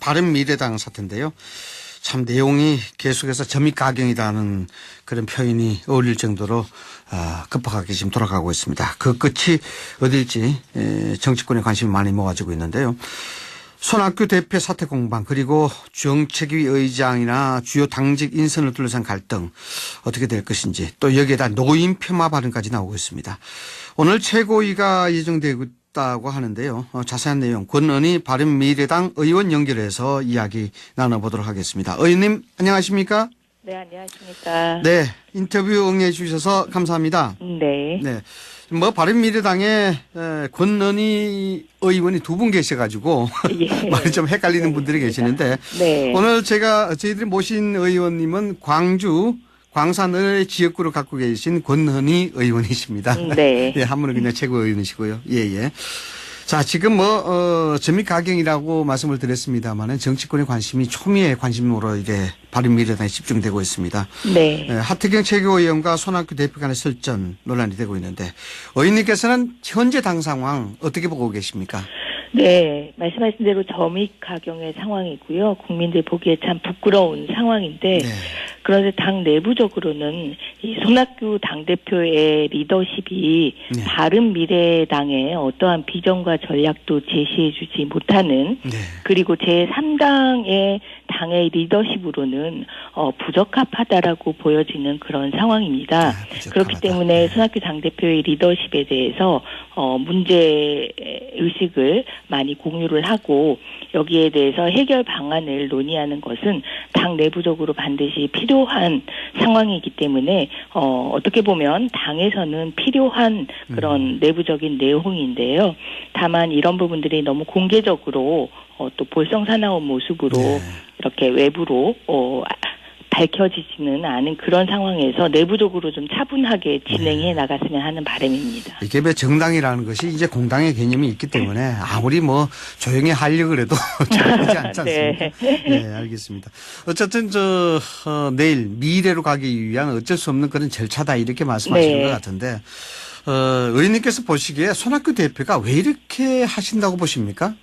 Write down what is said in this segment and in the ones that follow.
바른미래당 사태인데요. 참 내용이 계속해서 점입가경이라는 그런 표현이 어울릴 정도로 급박하게 지금 돌아가고 있습니다. 그 끝이 어딜지 정치권에 관심이 많이 모아지고 있는데요. 손학규 대표 사퇴 공방 그리고 정책위 의장이나 주요 당직 인선을 둘러싼 갈등 어떻게 될 것인지 또 여기에다 노인 폄하 발언까지 나오고 있습니다. 오늘 최고위가 예정되고 있다고 하는데요. 자세한 내용 권은희 바른미래당 의원 연결해서 이야기 나눠보도록 하겠습니다. 의원님 안녕하십니까? 네, 안녕하십니까? 네, 인터뷰 응해 주셔서 감사합니다. 네. 네, 바른미래당에 권은희 의원이 두 분 계셔가지고 예. 말이 좀 헷갈리는 네, 분들이 계시는데 네. 오늘 저희들이 모신 의원님은 광주 광산의 지역구를 갖고 계신 권은희 의원이십니다. 네. 예, 한문은 그냥 최고위원이시고요. 예. 자, 지금 점입가경이라고 말씀을 드렸습니다만은 정치권의 관심이 초미의 관심으로 이게 바른미래당에 집중되고 있습니다. 네. 하태경 최고위원과 손학규 대표 간의 설전 논란이 되고 있는데 의원님께서는 현재 당 상황 어떻게 보고 계십니까? 네. 말씀하신 대로 점입가경의 상황이고요. 국민들 보기에 참 부끄러운 상황인데 네. 그런데 당 내부적으로는 이 손학규 당대표의 리더십이 네. 바른미래당의 어떠한 비전과 전략도 제시해주지 못하는 네. 그리고 제3당의 당의 리더십으로는 부적합하다라고 보여지는 그런 상황입니다. 그렇기 때문에 손학규 당대표의 리더십에 대해서 문제의식을 많이 공유를 하고 여기에 대해서 해결 방안을 논의하는 것은 당 내부적으로 반드시 필요한 상황이기 때문에 어떻게 보면 당에서는 필요한 그런 내부적인 내용인데요. 다만 이런 부분들이 너무 공개적으로 또 볼썽사나운 모습으로 네. 이렇게 외부로 밝혀지지는 않은 그런 상황에서 내부적으로 좀 차분하게 진행해 나갔으면 하는 바람입니다. 이게 왜 정당이라는 것이 이제 공당의 개념이 있기 때문에 아무리 조용히 하려고 해도 잘하지 않지 않습니까? 네, 알겠습니다. 어쨌든 내일 미래로 가기 위한 어쩔 수 없는 그런 절차다 이렇게 말씀하시는 네. 것 같은데 의원님께서 보시기에 손학규 대표가 왜 이렇게 하신다고 보십니까?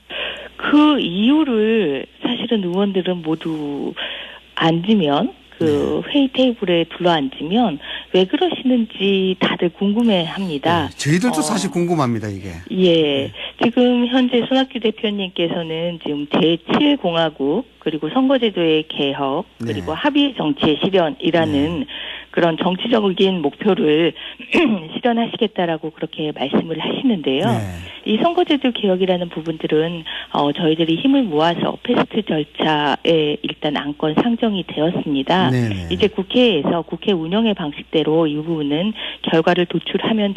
그 이유를 사실은 의원들은 모두 앉으면 회의 테이블에 둘러앉으면 왜 그러시는지 다들 궁금해합니다. 네, 저희들도 사실 궁금합니다 이게. 예, 지금 현재 손학규 대표님께서는 지금 제7공화국 그리고 선거제도의 개혁 그리고 합의 정치의 실현이라는 그런 정치적인 목표를 실현하시겠다라고 그렇게 말씀을 하시는데요. 이 선거제도 개혁이라는 부분들은 저희들이 힘을 모아서 패스트 절차에 일단 안건 상정이 되었습니다. 이제 국회에서 국회 운영의 방식대로 이 부분은 결과를 도출하면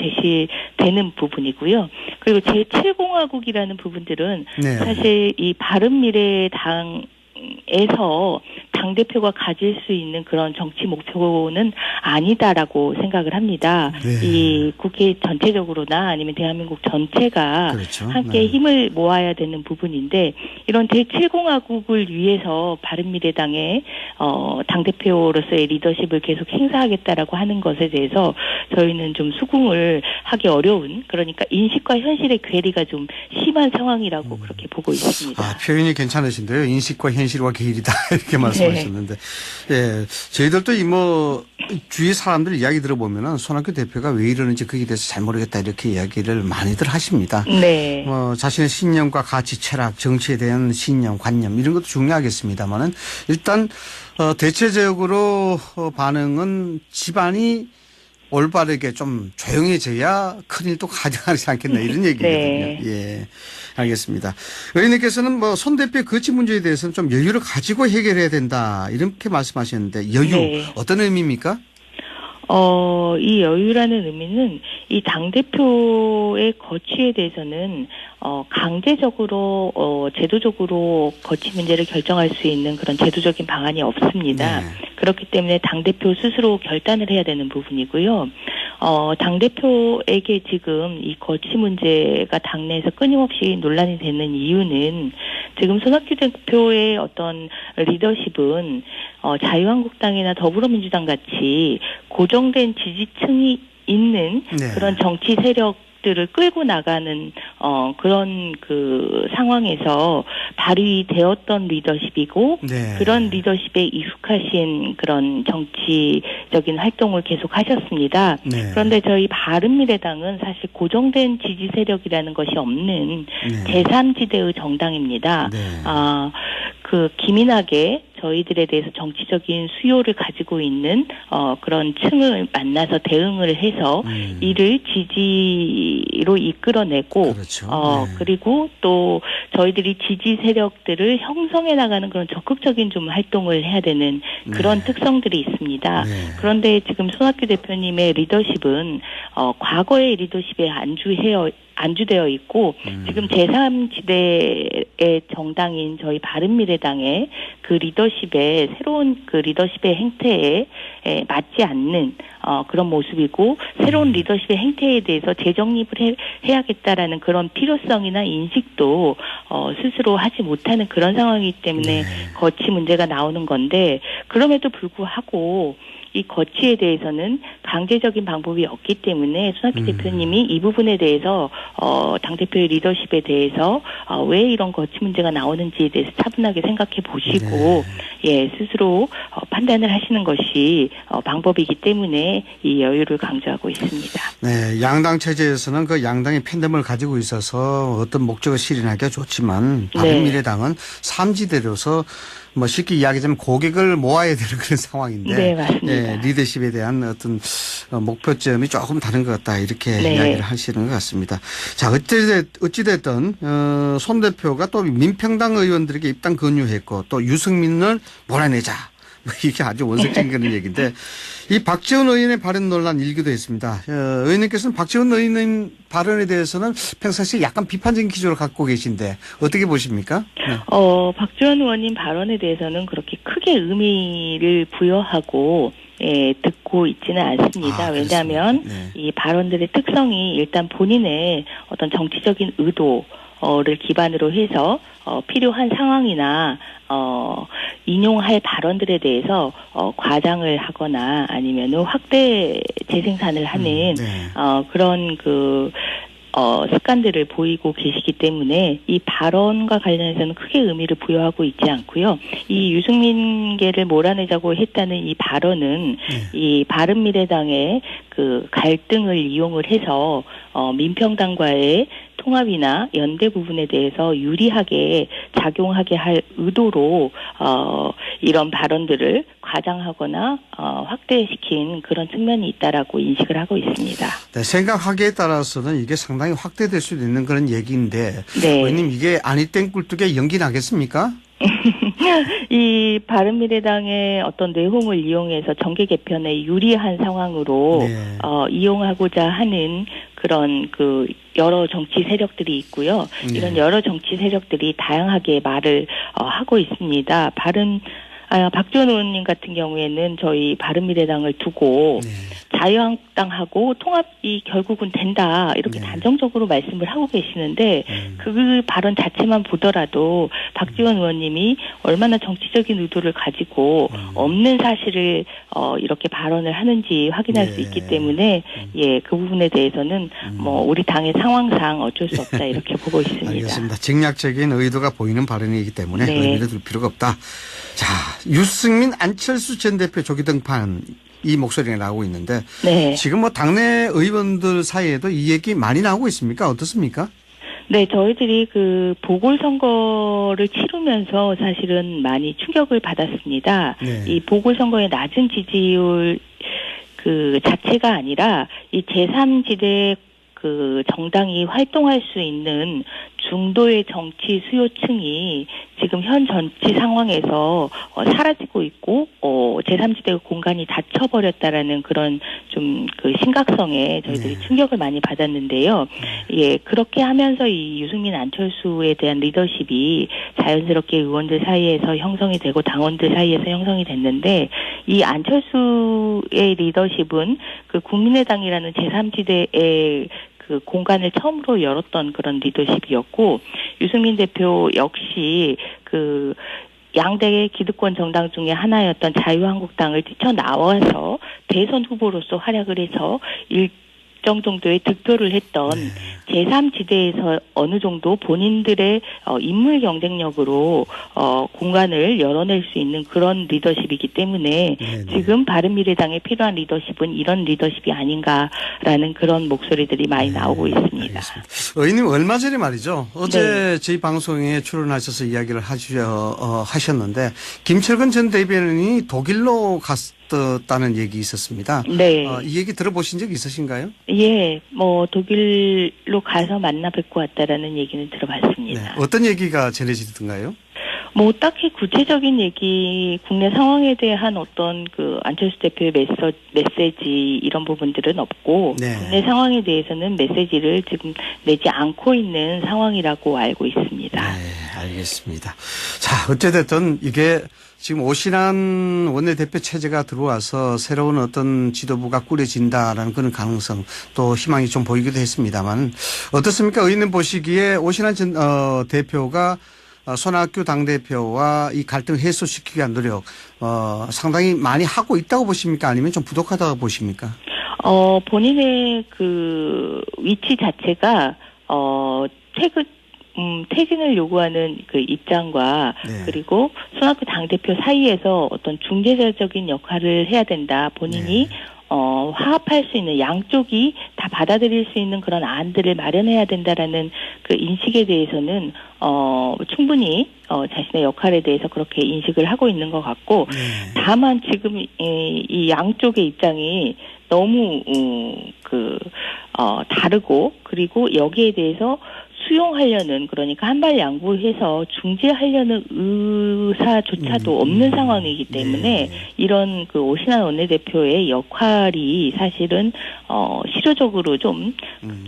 되는 부분이고요. 그리고 제7공화국이라는 부분들은 사실 이 바른미래당 에서 당대표가 가질 수 있는 그런 정치 목표는 아니다라고 생각을 합니다. 이 국회 전체적으로나 아니면 대한민국 전체가 함께 힘을 모아야 되는 부분인데 이런 제7공화국을 위해서 바른미래당의 당대표로서의 리더십을 계속 행사하겠다라고 하는 것에 대해서 저희는 좀 수긍을 하기 어려운 그러니까 인식과 현실의 괴리가 좀 심한 상황이라고 그렇게 보고 있습니다. 표현이 괜찮으신데요. 인식과 현실과 괴리다 이렇게 말씀하셨는데 예, 저희들도 주위 사람들 이야기 들어보면은 손학규 대표가 왜 이러는지 거기에 대해서 잘 모르겠다 이렇게 이야기를 많이들 하십니다. 네. 자신의 신념과 가치, 철학, 정치에 대한 신념, 관념 이런 것도 중요하겠습니다만은 일단 대체적으로 반응은 집안이 올바르게 좀 조용해져야 큰일도 가져가지 않겠나 이런 얘기거든요. 예, 알겠습니다. 의원님께서는 손 대표의 거취 문제에 대해서는 좀 여유를 가지고 해결해야 된다 이렇게 말씀하셨는데 여유 어떤 의미입니까? 이 여유라는 의미는 이 당대표의 거취에 대해서는 강제적으로 제도적으로 거취 문제를 결정할 수 있는 그런 제도적인 방안이 없습니다. 그렇기 때문에 당대표 스스로 결단을 해야 되는 부분이고요. 당대표에게 지금 이 거취 문제가 당내에서 끊임없이 논란이 되는 이유는 지금 손학규 대표의 어떤 리더십은 자유한국당이나 더불어민주당 같이 고정된 지지층이 있는 그런 정치 세력 세력들을 끌고 나가는 그런 그 상황에서 발휘되었던 리더십이고 네. 그런 리더십에 익숙하신 그런 정치적인 활동을 계속 하셨습니다. 네. 그런데 저희 바른미래당은 사실 고정된 지지 세력이라는 것이 없는 네. 제3지대의 정당입니다. 네. 그 기민하게 저희들에 대해서 정치적인 수요를 가지고 있는 그런 층을 만나서 대응을 해서 이를 지지로 이끌어내고 그렇죠. 네. 그리고 또 저희들이 지지 세력들을 형성해 나가는 그런 적극적인 좀 활동을 해야 되는 그런 네. 특성들이 있습니다. 네. 그런데 지금 손학규 대표님의 리더십은 과거의 리더십에 안주되어 있고 지금 제3지대의 정당인 저희 바른미래당의 그 리더십의 새로운 그 리더십의 행태에 맞지 않는 그런 모습이고 새로운 리더십의 행태에 대해서 재정립을 해야겠다라는 그런 필요성이나 인식도 스스로 하지 못하는 그런 상황이기 때문에 네. 거치 문제가 나오는 건데 그럼에도 불구하고 이 거치에 대해서는 강제적인 방법이 없기 때문에 손학규 대표님이 이 부분에 대해서 당대표의 리더십에 대해서 왜 이런 거치 문제가 나오는지에 대해서 차분하게 생각해 보시고 예 스스로 판단을 하시는 것이 방법이기 때문에 이 여유를 강조하고 있습니다. 네, 양당 체제에서는 그 양당의 팬덤을 가지고 있어서 어떤 목적을 실현하기가 좋지만 바른미래당은 삼지대로서 뭐 쉽게 이야기하자면 고객을 모아야 되는 그런 상황인데 네, 맞습니다. 예, 리더십에 대한 어떤 목표점이 조금 다른 것 같다 이렇게 이야기를 하시는 것 같습니다. 자, 어찌됐든 손 대표가 또 민평당 의원들에게 입당 권유했고 또 유승민을 몰아내자. 이게 아주 원색적인 그런 얘기인데 이 박지원 의원의 발언 논란 일기도 했습니다. 의원님께서는 박지원 의원님 발언에 대해서는 평상시에 약간 비판적인 기조를 갖고 계신데 어떻게 보십니까? 네. 박지원 의원님 발언에 대해서는 그렇게 크게 의미를 부여하고 듣고 있지는 않습니다. 왜냐하면 이 발언들의 특성이 일단 본인의 어떤 정치적인 의도를 기반으로 해서 필요한 상황이나 인용할 발언들에 대해서 과장을 하거나 아니면은 확대 재생산을 하는 그런 습관들을 보이고 계시기 때문에 이 발언과 관련해서는 크게 의미를 부여하고 있지 않고요. 이 유승민계를 몰아내자고 했다는 이 발언은 이 바른미래당의 그 갈등을 이용을 해서 민평당과의 통합이나 연대 부분에 대해서 유리하게 작용하게 할 의도로 이런 발언들을 과장하고,나 확대시킨 그런 측면이 있다라고 인식을 하고 있습니다. 네, 생각하기에 따라서는 이게 상당히 확대될 수도 있는 그런 얘기인데 네. 의원님 이게 아니 땡 꿀뚝에 연기 나겠습니까? 이 바른미래당의 어떤 내용을 이용해서 정계 개편에 유리한 상황으로 이용하고자 하는 그런 그 여러 정치 세력들이 있고요. 이런 여러 정치 세력들이 다양하게 말을 하고 있습니다. 박지원 의원님 같은 경우에는 저희 바른미래당을 두고 자유한국당하고 통합이 결국은 된다 이렇게 단정적으로 말씀을 하고 계시는데 그 발언 자체만 보더라도 박지원 의원님이 얼마나 정치적인 의도를 가지고 없는 사실을 이렇게 발언을 하는지 확인할 수 있기 때문에 그 부분에 대해서는 뭐 우리 당의 상황상 어쩔 수 없다 이렇게 보고 있습니다. 알겠습니다. 직략적인 의도가 보이는 발언이기 때문에 의미를 둘 필요가 없다. 자, 유승민, 안철수 전 대표 조기 등판 이 목소리가 나오고 있는데 지금 뭐 당내 의원들 사이에도 이 얘기 많이 나오고 있습니까? 어떻습니까? 네, 저희들이 그 보궐선거를 치르면서 사실은 많이 충격을 받았습니다. 이 보궐선거의 낮은 지지율 그 자체가 아니라 이 제3지대 그 정당이 활동할 수 있는 중도의 정치 수요층이 지금 현 정치 상황에서 사라지고 있고 제3지대 공간이 닫혀버렸다라는 그런 좀 그 심각성에 저희들이 충격을 많이 받았는데요. 그렇게 하면서 이 유승민 안철수에 대한 리더십이 자연스럽게 의원들 사이에서 형성이 되고 당원들 사이에서 형성이 됐는데 이 안철수의 리더십은 그 국민의당이라는 제3지대의 그 공간을 처음으로 열었던 그런 리더십이었고 유승민 대표 역시 그 양대의 기득권 정당 중에 하나였던 자유한국당을 뛰쳐나와서 대선 후보로서 활약을 해서 일정 정도의 득표를 했던 제3지대에서 어느 정도 본인들의 인물 경쟁력으로 공간을 열어낼 수 있는 그런 리더십이기 때문에 지금 바른미래당에 필요한 리더십은 이런 리더십이 아닌가라는 그런 목소리들이 많이 나오고 있습니다. 알겠습니다. 의원님 얼마 전에 말이죠. 어제 저희 방송에 출연하셔서 이야기를 하셨는데 김철근 전 대변인이 독일로 갔다는 얘기 있었습니다. 네. 이 얘기 들어보신 적 있으신가요? 예, 독일로 가서 만나 뵙고 왔다라는 얘기는 들어봤습니다. 어떤 얘기가 전해지던가요? 딱히 구체적인 얘기, 국내 상황에 대한 어떤 안철수 대표의 메시지 이런 부분들은 없고, 국내 상황에 대해서는 메시지를 지금 내지 않고 있는 상황이라고 알고 있습니다. 네, 알겠습니다. 자, 어찌됐든 이게 지금 오신환 원내대표 체제가 들어와서 새로운 어떤 지도부가 꾸려진다라는 그런 가능성 또 희망이 좀 보이기도 했습니다만 어떻습니까? 의원님 보시기에 오신환 전 대표가 손학규 당대표와 이 갈등 해소시키기 위한 노력 상당히 많이 하고 있다고 보십니까? 아니면 좀 부족하다고 보십니까? 본인의 위치 자체가 퇴진을 요구하는 입장과 그리고 손학규 당대표 사이에서 어떤 중재자적인 역할을 해야 된다. 본인이 화합할 수 있는 양쪽이 다 받아들일 수 있는 그런 안들을 마련해야 된다라는 그 인식에 대해서는 충분히 자신의 역할에 대해서 그렇게 인식을 하고 있는 것 같고 다만 지금 이 양쪽의 입장이 너무 다르고 그리고 여기에 대해서 수용하려는 그러니까 한발 양보해서 중재하려는 의사조차도 없는 상황이기 때문에 이런 오신환 원내대표의 역할이 사실은 실효적으로 좀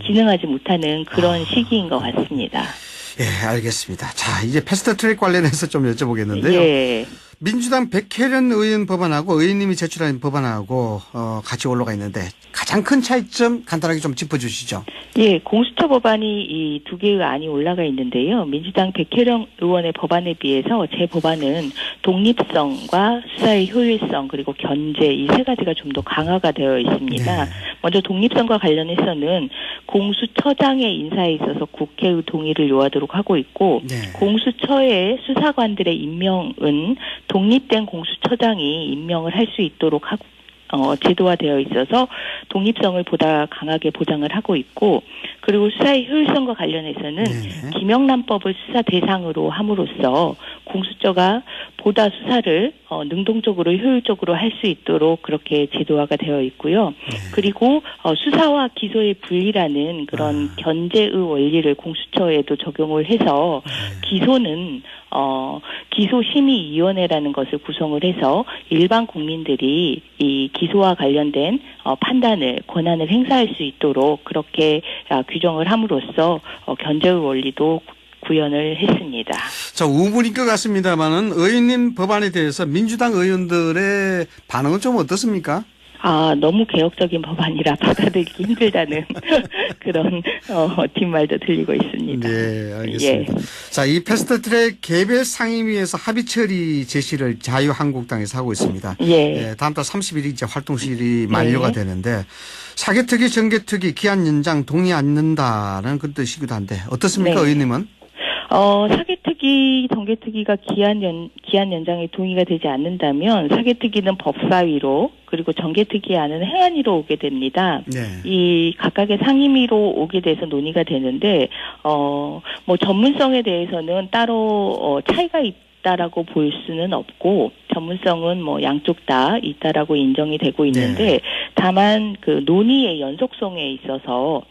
기능하지 못하는 그런 시기인 것 같습니다. 예, 알겠습니다. 자, 이제 패스트트랙 관련해서 좀 여쭤보겠는데요. 예. 민주당 백혜련 의원 법안하고 의원님이 제출한 법안하고 같이 올라가 있는데 가장 큰 차이점 간단하게 좀 짚어주시죠. 예, 공수처 법안이 이 두 개의 안이 올라가 있는데요. 민주당 백혜련 의원의 법안에 비해서 제 법안은 독립성과 수사의 효율성 그리고 견제 이 세 가지가 좀 더 강화가 되어 있습니다. 먼저 독립성과 관련해서는 공수처장의 인사에 있어서 국회의 동의를 요하도록 하고 있고 공수처의 수사관들의 임명은 독립된 공수처장이 임명을 할 수 있도록 하고 제도화되어 있어서 독립성을 보다 강하게 보장을 하고 있고 그리고 수사의 효율성과 관련해서는 김영란법을 수사 대상으로 함으로써 공수처가 보다 수사를 능동적으로 효율적으로 할 수 있도록 그렇게 제도화가 되어 있고요. 그리고 수사와 기소의 분리라는 그런 견제의 원리를 공수처에도 적용을 해서 기소는 기소심의위원회라는 것을 구성을 해서 일반 국민들이 이 기소와 관련된 판단을 권한을 행사할 수 있도록 그렇게 규정을 함으로써 견제의 원리도 구현을 했습니다. 자, 우물인 것 같습니다만은 의원님 법안에 대해서 민주당 의원들의 반응은 좀 어떻습니까? 너무 개혁적인 법안이라 받아들이기 힘들다는 그런 뒷말도 들리고 있습니다. 네, 알겠습니다. 자, 이 패스트트랙 개별 상임위에서 합의 처리 제시를 자유한국당에서 하고 있습니다. 다음 달 30일이 이제 활동시일이 만료가 되는데 사개특위, 정개특위 기한 연장 동의 않는다는 그런 뜻이기도 한데 어떻습니까, 의원님은? 사개특위, 정개특위가 기한 연장에 동의가 되지 않는다면 사개특위는 법사위로 그리고 정개특위 안은 행안위로 오게 됩니다. 이 각각의 상임위로 오게 돼서 논의가 되는데 전문성에 대해서는 따로 차이가 있다라고 볼 수는 없고 전문성은 양쪽 다 있다라고 인정이 되고 있는데 다만 그 논의의 연속성에 있어서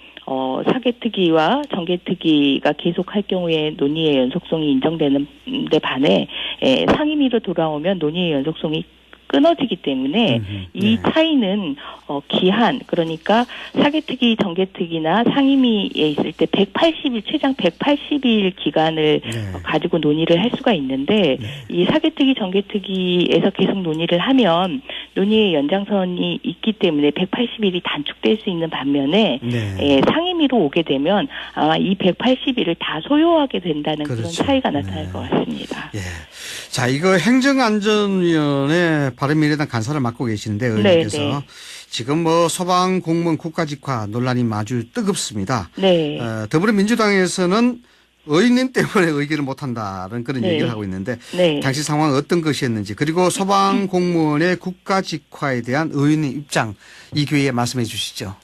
사개특위와 정개특위가 계속할 경우에 논의의 연속성이 인정되는 데 반해 상임위로 돌아오면 논의의 연속성이 끊어지기 때문에 이 차이는 기한 그러니까 사개특위 정개특위나 상임위에 있을 때 180일 최장 180일 기간을 가지고 논의를 할 수가 있는데 이 사개특위 정개특위에서 계속 논의를 하면 논의의 연장선이 있기 때문에 180일이 단축될 수 있는 반면에 상임위로 오게 되면 아마 이 180일을 다 소요하게 된다는 그런 차이가 나타날 것 같습니다. 자, 이거 행정안전위원회 바른미래당 간사를 맡고 계시는데 의원님께서 지금 뭐 소방공무원 국가직화 논란이 아주 뜨겁습니다. 네. 더불어민주당에서는 의원님 때문에 의결을 못한다는 그런 네. 얘기를 하고 있는데 네. 당시 상황은 어떤 것이었는지 그리고 소방공무원의 국가직화에 대한 의원님 입장 이 기회에 말씀해 주시죠.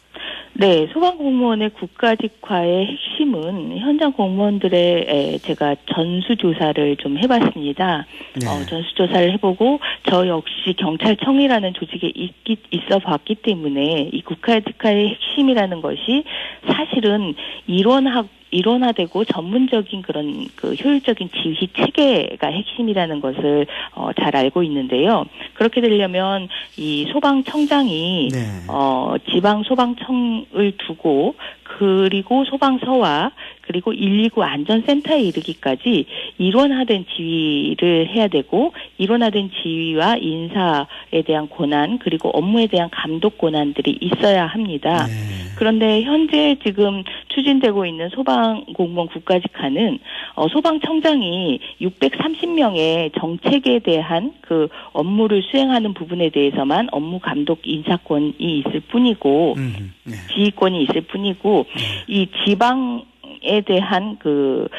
네, 소방공무원의 국가직화의 핵심은 현장 공무원들의 제가 전수조사를 좀 해봤습니다. 네. 전수조사를 해보고 저 역시 경찰청이라는 조직에 있어 봤기 때문에 이 국가직화의 핵심이라는 것이 사실은 일원화되고 전문적인 그런 그 효율적인 지휘 체계가 핵심이라는 것을 잘 알고 있는데요. 그렇게 되려면 이 소방청장이 네. 지방 소방청을 두고 그리고 소방서와 그리고 119 안전센터에 이르기까지 일원화된 지휘를 해야 되고 일원화된 지휘와 인사에 대한 권한 그리고 업무에 대한 감독 권한들이 있어야 합니다. 네. 그런데 현재 지금 추진되고 있는 소방공무원 국가직화는 소방청장이 630명의 정책에 대한 그 업무를 수행하는 부분에 대해서만 업무 감독 인사권이 있을 뿐이고 네. 지휘권이 있을 뿐이고 이 지방에 대한 그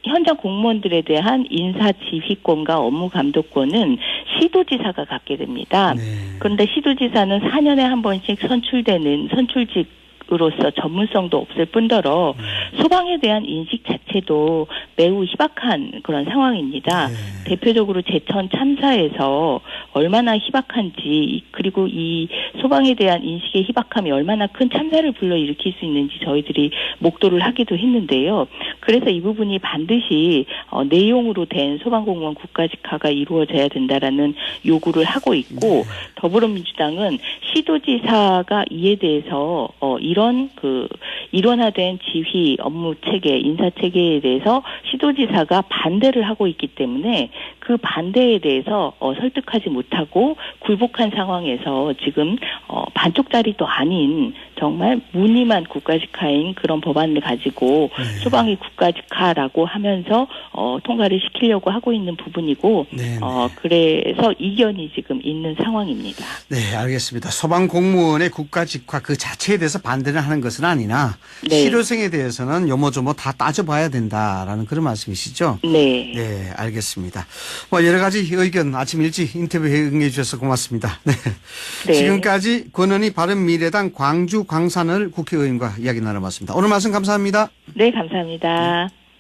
현장 공무원들에 대한 인사 지휘권과 업무 감독권은 시도지사가 갖게 됩니다. 네. 그런데 시도지사는 4년에 한 번씩 선출되는 선출직으로서 전문성도 없을 뿐더러 소방에 대한 인식 자체도 매우 희박한 그런 상황입니다. 네. 대표적으로 제천 참사에서 얼마나 희박한지 그리고 이 소방에 대한 인식의 희박함이 얼마나 큰 참사를 불러일으킬 수 있는지 저희들이 목도를 하기도 했는데요. 그래서 이 부분이 반드시 내용으로 된 소방공무원 국가직화가 이루어져야 된다라는 요구를 하고 있고 더불어민주당은 시도지사가 이에 대해서 이런 그 일원화된 지휘 업무 체계, 인사 체계에 대해서 시도지사가 반대를 하고 있기 때문에 그 반대에 대해서 설득하지 못하고 굴복한 상황에서 지금 반쪽짜리도 아닌 정말 무늬만 국가직화인 그런 법안을 가지고 소방이 국가직화라고 하면서 통과를 시키려고 하고 있는 부분이고 그래서 이견이 지금 있는 상황입니다. 네, 알겠습니다. 소방공무원의 국가직화 그 자체에 대해서 반대를 하는 것은 아니나 네. 실효성에 대해서는 요모조모 다 따져봐야 된다라는 그런 말씀이시죠? 네. 네, 알겠습니다. 뭐 여러 가지 의견 아침 일찍 인터뷰에 응해 주셔서 고맙습니다. 네. 네. 지금까지 권은희 바른미래당 광주 광산을 국회의원과 이야기 나눠봤습니다. 오늘 말씀 감사합니다. 네, 감사합니다.